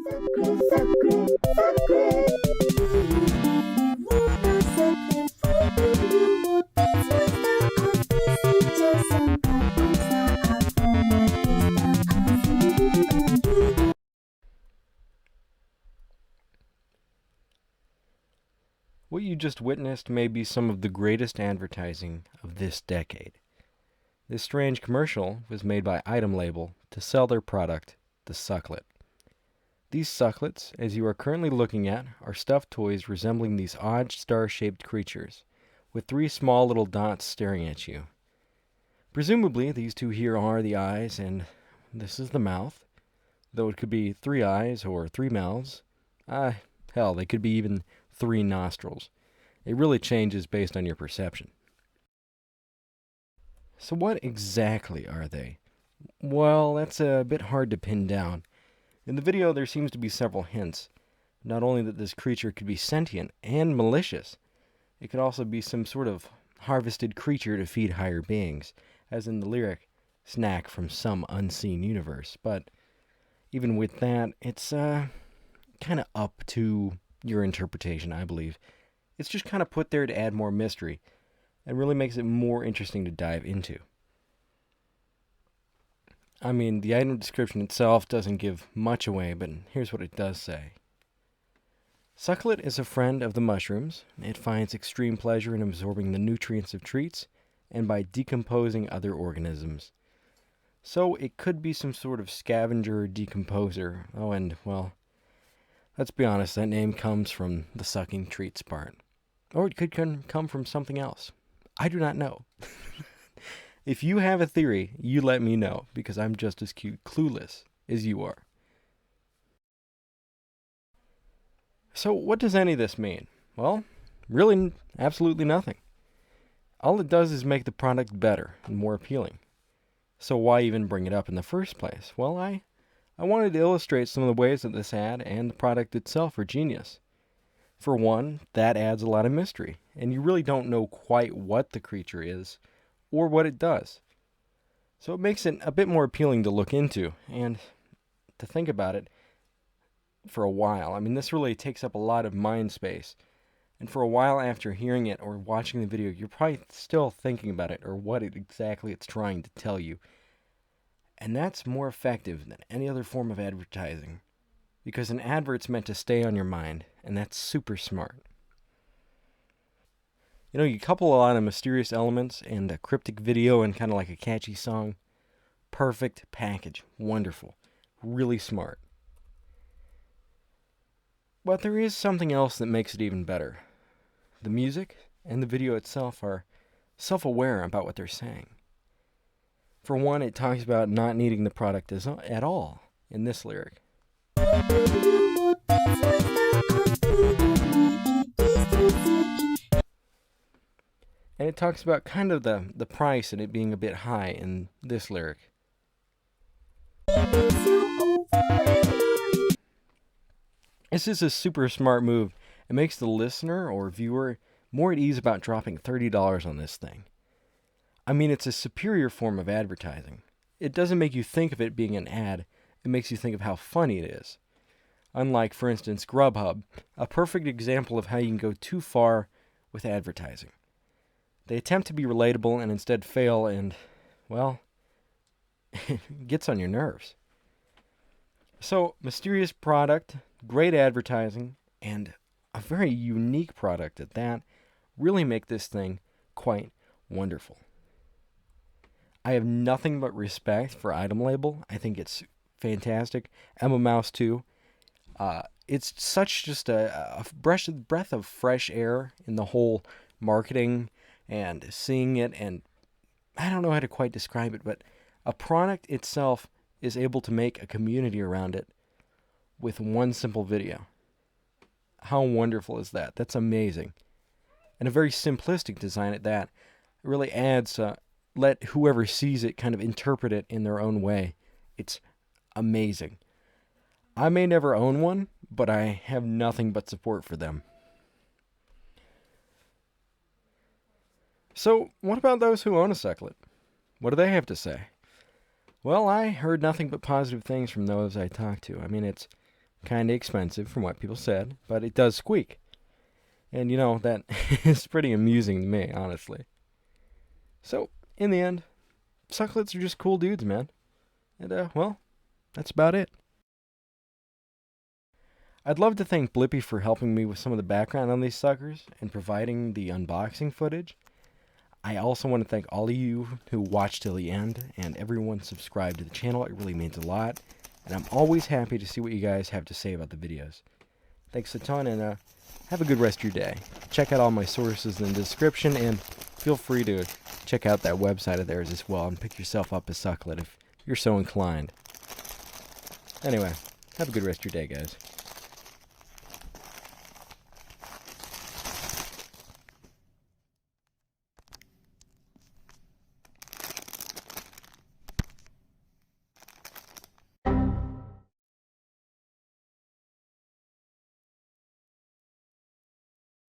Sucklet, sucklet, sucklet. Muna sucklet for dulu. Pixbay auspisi sangkat bangsa otomatis tak asing. What you just witnessed may be some of the greatest advertising of this decade. This strange commercial was made by Item Label to sell their product, the Sucklet. These Sucklets, as you are currently looking at, are stuffed toys resembling these odd star-shaped creatures, with 3 small little dots staring at you. Presumably, these 2 here are the eyes, and this is the mouth, though it could be 3 eyes or 3 mouths. Hell, they could be even 3 nostrils. It really changes based on your perception. So what exactly are they? Well, that's a bit hard to pin down. In the video, there seems to be several hints. Not only that this creature could be sentient and malicious, it could also be some sort of harvested creature to feed higher beings, as in the lyric, snack from some unseen universe. But even with that, it's kind of up to your interpretation, I believe. It's just kind of put there to add more mystery, and really makes it more interesting to dive into. I mean, the item description itself doesn't give much away, but here's what it does say. Sucklet is a friend of the mushrooms. It finds extreme pleasure in absorbing the nutrients of treats and by decomposing other organisms. So it could be some sort of scavenger or decomposer. Oh, and, well, let's be honest, that name comes from the sucking treats part. Or it could come from something else. I do not know. If you have a theory, you let me know, because I'm just as clueless as you are. So what does any of this mean? Well, really, absolutely nothing. All it does is make the product better and more appealing. So why even bring it up in the first place? Well, I wanted to illustrate some of the ways that this ad and the product itself are genius. For one, that adds a lot of mystery, and you really don't know quite what the creature is or what it does. So it makes it a bit more appealing to look into and to think about it for a while. I mean, this really takes up a lot of mind space. And for a while after hearing it or watching the video, you're probably still thinking about it or what exactly it's trying to tell you. And that's more effective than any other form of advertising, because an advert's meant to stay on your mind, and that's super smart. You know, you couple a lot of mysterious elements and a cryptic video and kind of like a catchy song. Perfect package. Wonderful. Really smart. But there is something else that makes it even better. The music and the video itself are self-aware about what they're saying. For one, it talks about not needing the product at all in this lyric. And it talks about kind of the price and it being a bit high in this lyric. This is a super smart move. It makes the listener or viewer more at ease about dropping $30 on this thing. I mean, it's a superior form of advertising. It doesn't make you think of it being an ad. It makes you think of how funny it is. Unlike, for instance, Grubhub, a perfect example of how you can go too far with advertising. They attempt to be relatable and instead fail and, well, it gets on your nerves. So, mysterious product, great advertising, and a very unique product at that really make this thing quite wonderful. I have nothing but respect for Item Label. I think it's fantastic. Emma Mouse too. It's such just a breath of fresh air in the whole marketing and seeing it, and I don't know how to quite describe it, but a product itself is able to make a community around it with one simple video. How wonderful is that? That's amazing. And a very simplistic design at that. It really adds, let whoever sees it kind of interpret it in their own way. It's amazing. I may never own one, but I have nothing but support for them. So, what about those who own a Sucklet? What do they have to say? Well, I heard nothing but positive things from those I talked to. I mean, it's kind of expensive from what people said, but it does squeak. And you know, that is pretty amusing to me, honestly. So, in the end, sucklets are just cool dudes, man. And, well, that's about it. I'd love to thank Blippi for helping me with some of the background on these suckers and providing the unboxing footage. I also want to thank all of you who watched till the end and everyone subscribed to the channel. It really means a lot. And I'm always happy to see what you guys have to say about the videos. Thanks a ton, and have a good rest of your day. Check out all my sources in the description, and feel free to check out that website of theirs as well and pick yourself up a sucklet if you're so inclined. Anyway, have a good rest of your day, guys.